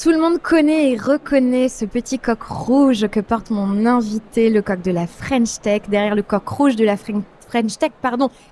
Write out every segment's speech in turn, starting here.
Tout le monde connaît et reconnaît ce petit coq rouge que porte mon invité, le coq de la French Tech. Derrière le coq rouge de la French Tech,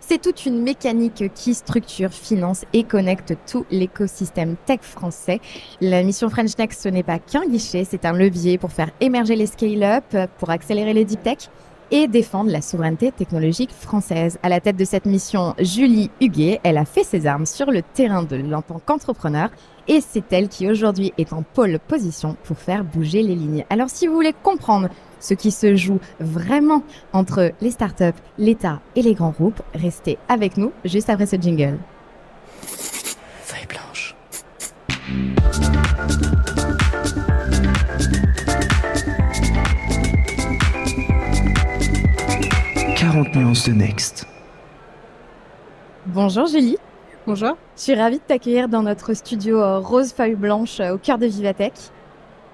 c'est toute une mécanique qui structure, finance et connecte tout l'écosystème tech français. La mission French Tech, ce n'est pas qu'un guichet, c'est un levier pour faire émerger les scale-up, pour accélérer les deep tech et défendre la souveraineté technologique française. À la tête de cette mission, Julie Huguet, elle a fait ses armes sur le terrain en tant qu'entrepreneur et c'est elle qui aujourd'hui est en pole position pour faire bouger les lignes. Alors si vous voulez comprendre ce qui se joue vraiment entre les startups, l'État et les grands groupes, restez avec nous juste après ce jingle. Feuille blanche. « 40 nuances de Next ». Bonjour Julie. Bonjour. Je suis ravie de t'accueillir dans notre studio Rose Feuille Blanche au cœur de Vivatech.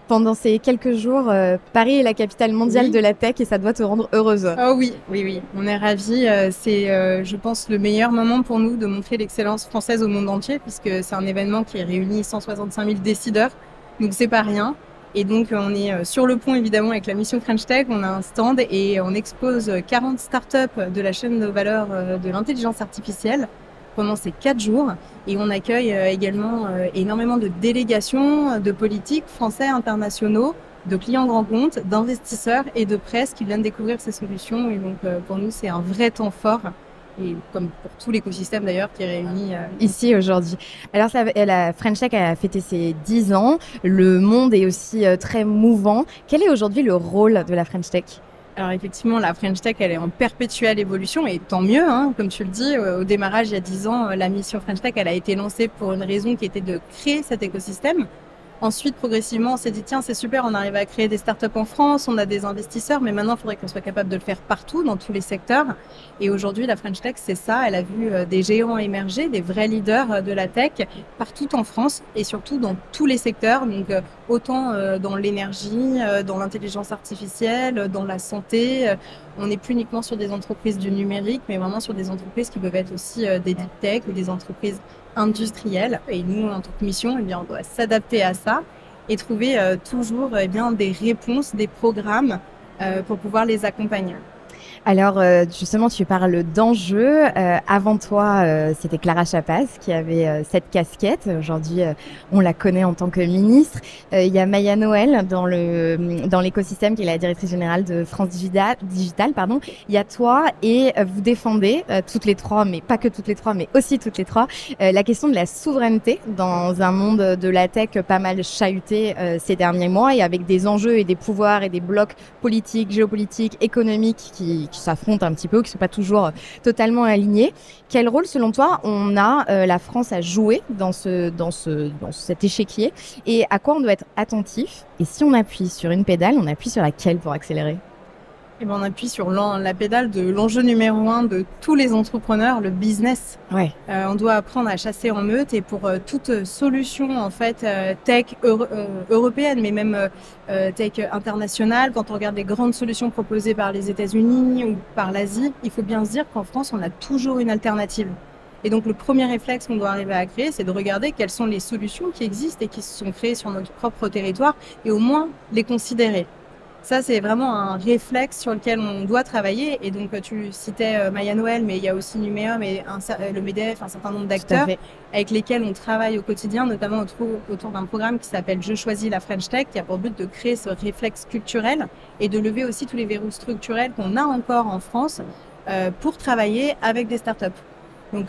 Pendant ces quelques jours, Paris est la capitale mondiale de la tech et ça doit te rendre heureuse. Oh oui, on est ravis. C'est, je pense, le meilleur moment pour nous de montrer l'excellence française au monde entier puisque c'est un événement qui réunit 165 000 décideurs, donc c'est pas rien. Et donc on est sur le pont évidemment avec la mission French Tech, on a un stand et on expose 40 startups de la chaîne de valeur de l'intelligence artificielle pendant ces 4 jours et on accueille également énormément de délégations de politiques français, internationaux, de clients grands comptes, d'investisseurs et de presse qui viennent découvrir ces solutions et donc pour nous c'est un vrai temps fort et comme pour tout l'écosystème d'ailleurs qui est réuni ici aujourd'hui. Alors la French Tech a fêté ses 10 ans, le monde est aussi très mouvant. Quel est aujourd'hui le rôle de la French Tech ? Alors effectivement, la French Tech, elle est en perpétuelle évolution et tant mieux, hein, comme tu le dis. Au démarrage, il y a 10 ans, la mission French Tech, elle a été lancée pour une raison qui était de créer cet écosystème. Ensuite, progressivement, on s'est dit, tiens, c'est super, on arrive à créer des startups en France, on a des investisseurs, mais maintenant, il faudrait qu'on soit capable de le faire partout, dans tous les secteurs. Et aujourd'hui, la French Tech, c'est ça. Elle a vu des géants émerger, des vrais leaders de la tech, partout en France et surtout dans tous les secteurs. Donc, autant dans l'énergie, dans l'intelligence artificielle, dans la santé. On n'est plus uniquement sur des entreprises du numérique, mais vraiment sur des entreprises qui peuvent être aussi des deep tech ou des entreprises industrielles. Et nous, en tant que mission, eh bien, on doit s'adapter à ça et trouver toujours des réponses, des programmes pour pouvoir les accompagner. Alors justement, tu parles d'enjeux. Avant toi, c'était Clara Chapaz qui avait cette casquette. Aujourd'hui, on la connaît en tant que ministre. Il y a Maya Noël dans l'écosystème qui est la directrice générale de France Digital. Il y a toi et vous défendez toutes les trois, mais pas que toutes les trois, mais aussi toutes les trois, la question de la souveraineté dans un monde de la tech pas mal chahuté ces derniers mois et avec des enjeux et des pouvoirs et des blocs politiques, géopolitiques, économiques qui s'affrontent un petit peu, qui ne sont pas toujours totalement alignés. Quel rôle, selon toi, la France à jouer dans cet échiquier et à quoi on doit être attentif? Et si on appuie sur une pédale, on appuie sur laquelle pour accélérer? Et on appuie sur la pédale de l'enjeu numéro 1 de tous les entrepreneurs, le business. Ouais. On doit apprendre à chasser en meute et pour toute solution en fait tech européenne, mais même tech internationale, quand on regarde les grandes solutions proposées par les États-Unis ou par l'Asie, il faut bien se dire qu'en France, on a toujours une alternative. Et donc le premier réflexe qu'on doit arriver à créer, c'est de regarder quelles sont les solutions qui existent et qui se sont créées sur notre propre territoire et au moins les considérer. Ça, c'est vraiment un réflexe sur lequel on doit travailler. Et donc, tu citais Maya Noël, mais il y a aussi Numéum et le MEDEF, un certain nombre d'acteurs avec lesquels on travaille au quotidien, notamment autour d'un programme qui s'appelle Je choisis la French Tech, qui a pour but de créer ce réflexe culturel et de lever aussi tous les verrous structurels qu'on a encore en France pour travailler avec des startups. Donc,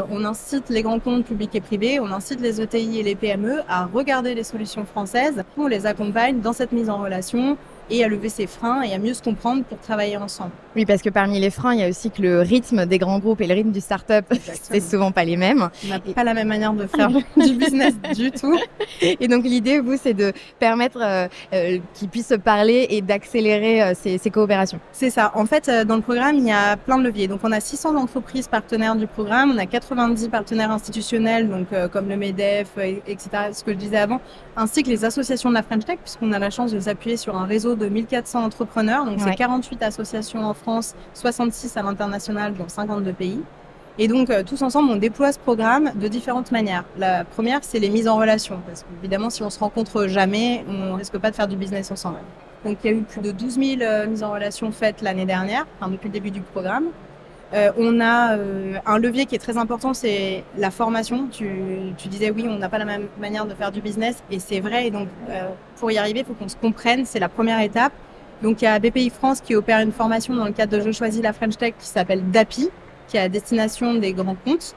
on incite les grands comptes publics et privés, on incite les ETI et les PME à regarder les solutions françaises. On les accompagne dans cette mise en relation et à lever ses freins et à mieux se comprendre pour travailler ensemble. Oui, parce que parmi les freins, il y a aussi que le rythme des grands groupes et le rythme du start-up, c'est souvent pas les mêmes. On n'a pas la même manière de faire du business du tout. Et donc l'idée, vous, c'est de permettre qu'ils puissent se parler et d'accélérer ces coopérations. C'est ça. En fait, dans le programme, il y a plein de leviers. Donc on a 600 entreprises partenaires du programme, on a 90 partenaires institutionnels, donc comme le MEDEF, etc., ce que je disais avant, ainsi que les associations de la French Tech, puisqu'on a la chance de s'appuyer sur un réseau de 1400 entrepreneurs. Donc c'est 48 associations en France, 66 à l'international, dans 52 pays. Et donc, tous ensemble, on déploie ce programme de différentes manières. La première, c'est les mises en relation. Parce qu'évidemment, si on se rencontre jamais, on risque pas de faire du business ensemble. Donc, il y a eu plus de 12 000 mises en relation faites l'année dernière, enfin, depuis le début du programme. On a un levier qui est très important, c'est la formation. Tu disais, oui, on n'a pas la même manière de faire du business, et c'est vrai. Et donc, pour y arriver, il faut qu'on se comprenne. C'est la première étape. Donc, il y a BPI France qui opère une formation dans le cadre de Je choisis la French Tech qui s'appelle DAPI, qui est à destination des grands comptes.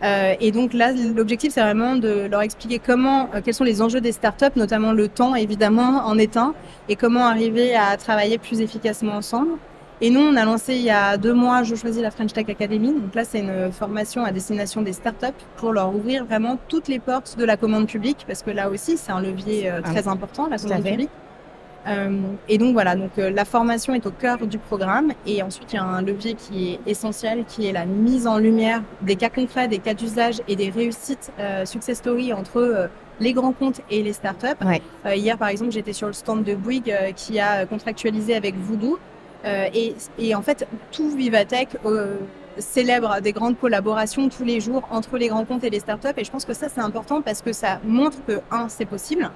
Et donc là, l'objectif, c'est vraiment de leur expliquer quels sont les enjeux des startups, notamment le temps, évidemment, en est un, et comment arriver à travailler plus efficacement ensemble. Et nous, on a lancé il y a 2 mois, Je choisis la French Tech Academy. Donc là, c'est une formation à destination des startups pour leur ouvrir vraiment toutes les portes de la commande publique, parce que là aussi, c'est un levier très important, la commande publique. Et donc voilà, la formation est au cœur du programme, et ensuite il y a un levier qui est essentiel, qui est la mise en lumière des cas concrets, des cas d'usage et des réussites success story entre les grands comptes et les startups. Ouais. Hier par exemple, j'étais sur le stand de Bouygues qui a contractualisé avec Voodoo, et en fait tout Vivatech célèbre des grandes collaborations tous les jours entre les grands comptes et les startups, et je pense que ça c'est important parce que ça montre que c'est possible.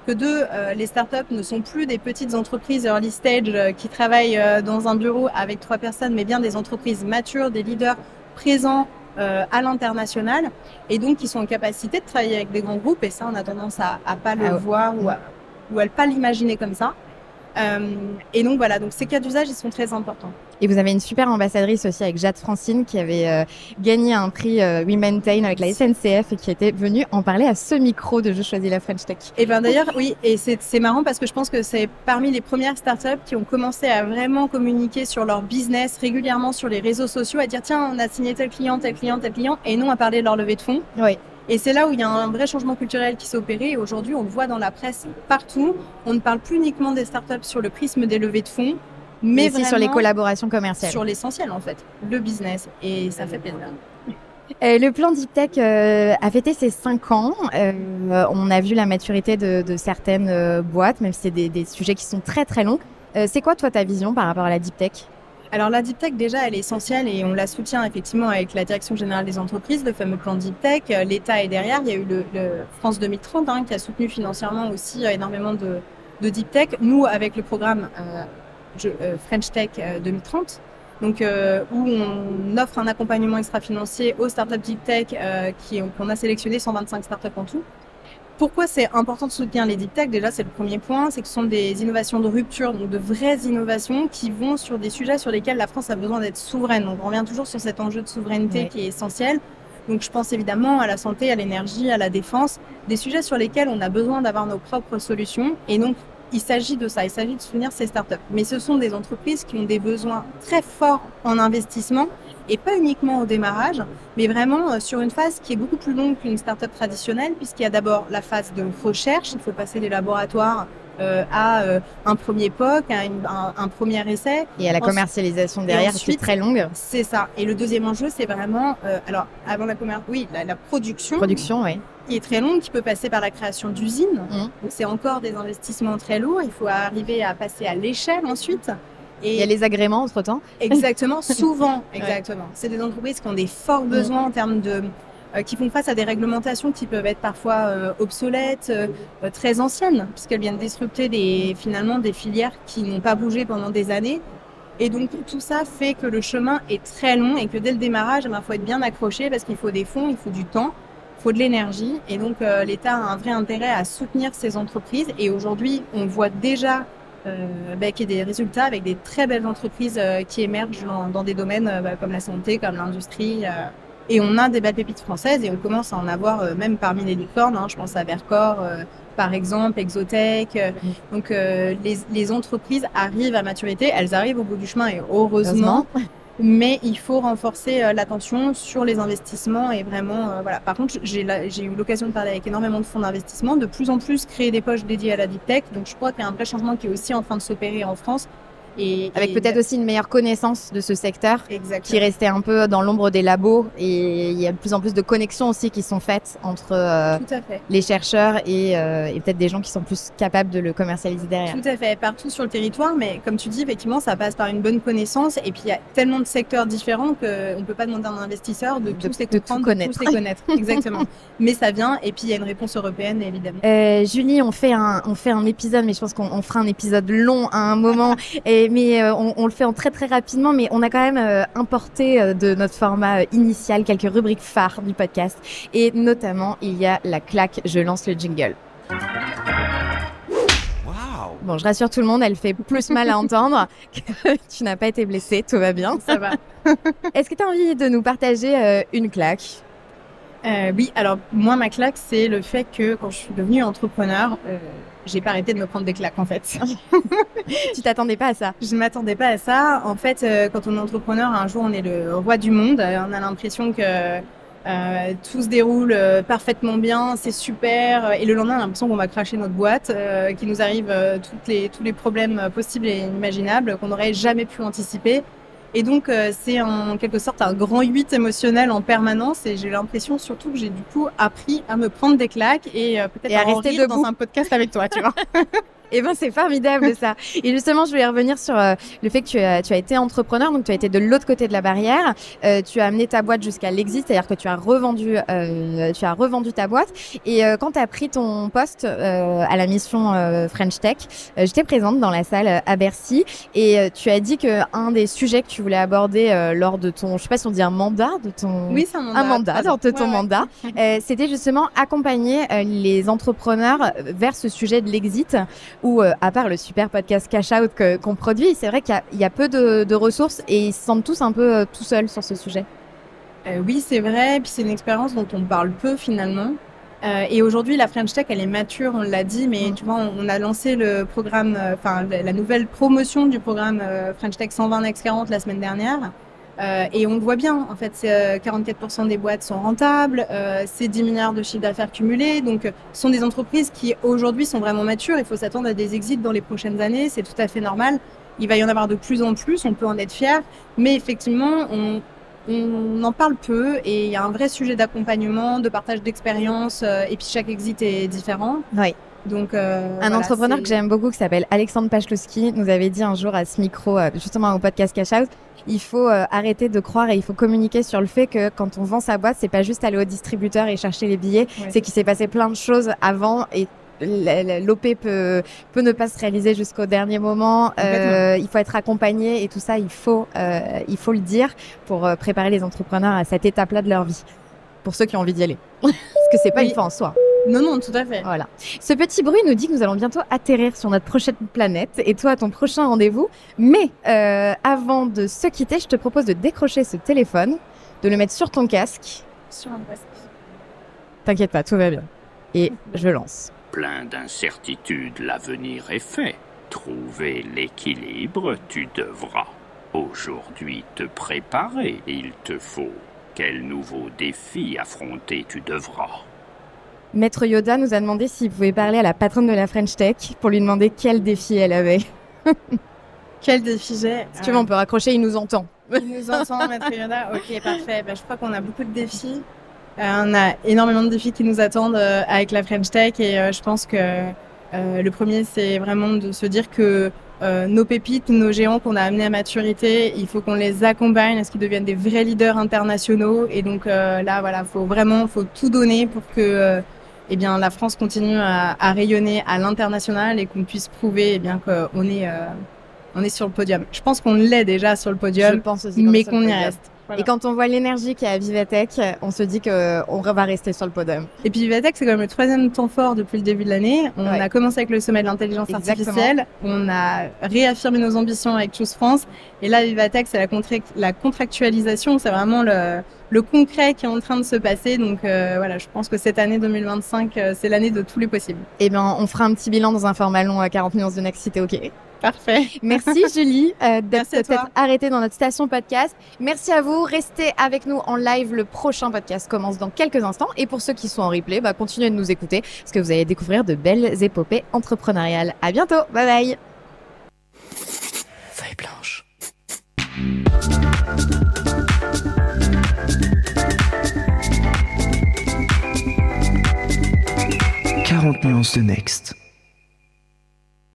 Que 2, les startups ne sont plus des petites entreprises early stage qui travaillent dans un bureau avec 3 personnes, mais bien des entreprises matures, des leaders présents à l'international, et donc qui sont en capacité de travailler avec des grands groupes. Et ça, on a tendance à pas le voir ou à pas l'imaginer comme ça. Et donc voilà, donc ces cas d'usage, ils sont très importants. Et vous avez une super ambassadrice aussi avec Jade Francine qui avait gagné un prix We Maintain avec la SNCF et qui était venue en parler à ce micro de Je choisis la French Tech. Et bien d'ailleurs, oui, et c'est marrant parce que je pense que c'est parmi les premières startups qui ont commencé à vraiment communiquer sur leur business régulièrement sur les réseaux sociaux, à dire tiens, on a signé tel client, tel client, tel client, et non à parler de leur levée de fonds. Oui. Et c'est là où il y a un vrai changement culturel qui s'est opéré. Et aujourd'hui, on le voit dans la presse partout. On ne parle plus uniquement des startups sur le prisme des levées de fonds, mais aussi sur les collaborations commerciales. Sur l'essentiel, en fait, le business. Et ça fait plaisir. Le plan Deep Tech a fêté ses 5 ans. On a vu la maturité de certaines boîtes, même si c'est des sujets qui sont très très longs. C'est quoi, toi, ta vision par rapport à la Deep Tech ? Alors la Deep Tech, déjà, elle est essentielle et on la soutient effectivement avec la Direction Générale des Entreprises, le fameux plan Deep Tech. L'État est derrière. Il y a eu le France 2030 qui a soutenu financièrement aussi énormément de Deep Tech. Nous, avec le programme French Tech 2030, donc où on offre un accompagnement extra-financier aux startups Deep Tech qu'on a sélectionné 125 startups en tout. Pourquoi c'est important de soutenir les Deep Tech? Déjà, c'est le premier point, c'est que ce sont des innovations de rupture, donc de vraies innovations qui vont sur des sujets sur lesquels la France a besoin d'être souveraine. Donc on revient toujours sur cet enjeu de souveraineté qui est essentiel. Donc je pense évidemment à la santé, à l'énergie, à la défense, des sujets sur lesquels on a besoin d'avoir nos propres solutions. Et donc il s'agit de ça, il s'agit de soutenir ces startups. Mais ce sont des entreprises qui ont des besoins très forts en investissement, et pas uniquement au démarrage, mais vraiment sur une phase qui est beaucoup plus longue qu'une startup traditionnelle, puisqu'il y a d'abord la phase de recherche, il faut passer des laboratoires à un premier POC, à un premier essai. Et à la commercialisation derrière, qui est très longue. C'est ça. Et le deuxième enjeu, c'est vraiment, alors avant la production. Production, oui. Qui est très longue, qui peut passer par la création d'usines. Donc c'est encore des investissements très lourds. Il faut arriver à passer à l'échelle ensuite. Et il y a les agréments entre-temps. Exactement, souvent, exactement. C'est des entreprises qui ont des forts besoins en termes de... qui font face à des réglementations qui peuvent être parfois obsolètes, très anciennes, puisqu'elles viennent disrupter finalement des filières qui n'ont pas bougé pendant des années. Et donc tout ça fait que le chemin est très long et que dès le démarrage, il faut être bien accroché parce qu'il faut des fonds, il faut du temps, il faut de l'énergie. Et donc l'État a un vrai intérêt à soutenir ces entreprises. Et aujourd'hui, on voit déjà qu'il y a des résultats avec des très belles entreprises qui émergent dans des domaines comme la santé, comme l'industrie. Et on a des belles pépites françaises et on commence à en avoir même parmi les licornes. Je pense à Vercor, par exemple, Exotech. Donc les entreprises arrivent à maturité, elles arrivent au bout du chemin et heureusement. Mais il faut renforcer l'attention sur les investissements et vraiment, voilà. Par contre, j'ai eu l'occasion de parler avec énormément de fonds d'investissement, de plus en plus créer des poches dédiées à la Deep Tech. Donc je crois qu'il y a un vrai changement qui est aussi en train de s'opérer en France. Avec peut-être aussi une meilleure connaissance de ce secteur Exactement. qui restait un peu dans l'ombre des labos, et il y a de plus en plus de connexions aussi qui sont faites entre Tout à fait. les chercheurs et peut-être des gens qui sont plus capables de le commercialiser derrière. Tout à fait, partout sur le territoire, mais comme tu dis, effectivement, ça passe par une bonne connaissance, et puis il y a tellement de secteurs différents qu'on ne peut pas demander à un investisseur de tous les comprendre, de tous les connaître. Exactement. Mais ça vient, et puis il y a une réponse européenne, évidemment. Julie, on fait un épisode, mais je pense qu'on fera un épisode long à un moment, mais on le fait en très très rapidement, mais on a quand même importé de notre format initial quelques rubriques phares du podcast, et notamment il y a la claque, je lance le jingle. Bon, je rassure tout le monde, elle fait plus mal à entendre que tu n'as pas été blessée, tout va bien. Ça va. Est-ce que tu as envie de nous partager une claque ? Oui, alors moi, ma claque, c'est le fait que quand je suis devenue entrepreneur, j'ai pas arrêté de me prendre des claques, en fait. Tu t'attendais pas à ça ? Je m'attendais pas à ça. En fait, quand on est entrepreneur, un jour, on est le roi du monde. On a l'impression que tout se déroule parfaitement bien, c'est super. Et le lendemain, on a l'impression qu'on va cracher notre boîte, qu'il nous arrive tous les problèmes possibles et imaginables qu'on n'aurait jamais pu anticiper. Et donc, c'est en quelque sorte un grand 8 émotionnel en permanence. Et j'ai l'impression surtout que j'ai du coup appris à me prendre des claques et peut-être à rester rire debout dans un podcast avec toi, tu vois. Eh ben, c'est formidable ça. Et justement, je voulais revenir sur le fait que tu as été entrepreneur, donc tu as été de l'autre côté de la barrière. Tu as amené ta boîte jusqu'à l'exit, c'est-à-dire que tu as revendu ta boîte. Et quand tu as pris ton poste à la mission French Tech, j'étais présente dans la salle à Bercy, et tu as dit que un des sujets que tu voulais aborder lors de ton, je sais pas si on dit un mandat, de ton Oui, c'est un mandat. lors de ton mandat, c'était justement accompagner les entrepreneurs vers ce sujet de l'exit. Ou à part le super podcast Cash Out qu'on produit, c'est vrai qu'il y a peu de ressources, et ils se sentent tous un peu tout seuls sur ce sujet. Oui, c'est vrai. Puis c'est une expérience dont on parle peu finalement. Et aujourd'hui, la French Tech, elle est mature, on l'a dit, mais tu vois, on a lancé le programme, la nouvelle promotion du programme French Tech 120 Next 40 la semaine dernière. Et on le voit bien, en fait, 44% des boîtes sont rentables, c'est 10 milliards de chiffre d'affaires cumulés. Donc, ce sont des entreprises qui, aujourd'hui, sont vraiment matures. Il faut s'attendre à des exits dans les prochaines années. C'est tout à fait normal. Il va y en avoir de plus en plus. On peut en être fier. Mais effectivement, on en parle peu, et il y a un vrai sujet d'accompagnement, de partage d'expérience. Et puis, chaque exit est différent. Oui. Donc, un entrepreneur que j'aime beaucoup, qui s'appelle Alexandre Pachlowski, nous avait dit un jour à ce micro, justement au podcast Cash Out, il faut arrêter de croire, et il faut communiquer sur le fait que quand on vend sa boîte, c'est pas juste aller au distributeur et chercher les billets, c'est qu'il s'est passé plein de choses avant, et l'OP peut ne pas se réaliser jusqu'au dernier moment. Il faut être accompagné, et tout ça, il faut le dire pour préparer les entrepreneurs à cette étape-là de leur vie, pour ceux qui ont envie d'y aller. Parce que c'est pas une fin en soi. Non, tout à fait. Voilà. Ce petit bruit nous dit que nous allons bientôt atterrir sur notre prochaine planète, et toi, ton prochain rendez-vous. Mais avant de se quitter, je te propose de décrocher ce téléphone, de le mettre sur ton casque. Sur un casque. T'inquiète pas, tout va bien. Et je lance. Plein d'incertitudes, l'avenir est fait. Trouver l'équilibre, tu devras. Aujourd'hui te préparer, il te faut. Quel nouveau défi affronter tu devras. Maître Yoda nous a demandé s'il pouvait parler à la patronne de la French Tech pour lui demander quel défi elle avait. Quel défi j'ai ? Si tu veux, on peut raccrocher, il nous entend. Il nous entend, Maître Yoda ? Ok, parfait. Je crois qu'on a beaucoup de défis. On a énormément de défis qui nous attendent avec la French Tech, et je pense que le premier, c'est vraiment de se dire que nos pépites, nos géants qu'on a amenés à maturité, il faut qu'on les accompagne à ce qu'ils deviennent des vrais leaders internationaux. Et donc là, voilà, faut tout donner pour que la France continue à rayonner à l'international, et qu'on puisse prouver qu'on est sur le podium. Je pense qu'on l'est déjà sur le podium, je pense aussi mais qu'on y reste. Voilà. Et quand on voit l'énergie qu'il y a à Vivatech, on se dit qu'on va rester sur le podium. Et puis Vivatech, c'est quand même le 3e temps fort depuis le début de l'année. On a commencé avec le sommet de l'intelligence artificielle. On a réaffirmé nos ambitions avec Choose France. Et là, Vivatech, c'est la contractualisation. C'est vraiment le concret qui est en train de se passer. Donc je pense que cette année 2025, c'est l'année de tous les possibles. Eh bien, on fera un petit bilan dans un format long à 40 nuances de Next, si t'es OK. Parfait. Merci Julie d'être arrêtée dans notre station podcast. Merci à vous. Restez avec nous en live. Le prochain podcast commence dans quelques instants. Et pour ceux qui sont en replay, continuez de nous écouter, parce que vous allez découvrir de belles épopées entrepreneuriales. À bientôt. Bye bye. 40 nuances de Next.